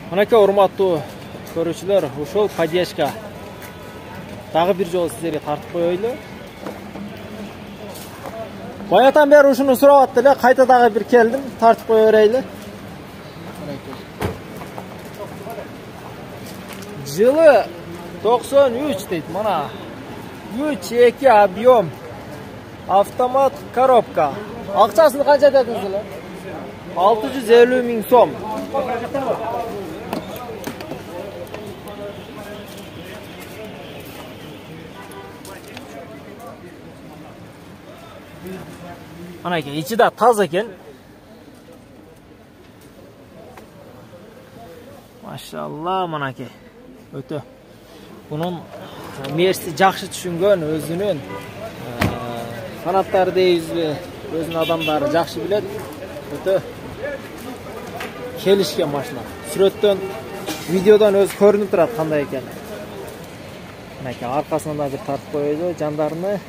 Мынакей урматтуу көрүүчүлөр, ушул поддержка дагы бир жолу сиздерге тартып коелу. Баятан бери ушуну сурап атты эле, кайта дагы бир келдим, тартып кое берейли. Жылы 93 дейт, мына 3-2 объем, автомат коробка. Акчасын канча дедиңиз эле? 650 миң сом. Мынакей, içi de таза экен. Машалла, мынакей. Өтө. Bunun мерси жакшы түшүнгөн, өзүнүн фанаттары дейбизби, өзүнүн адамдары жакшы билет. Өтө келишкен машина. Сүрөттөн, видеодон өзү көрүнүп турат кандай экени. Мынакей, аркасынан да бир тартып коелу жандарыны.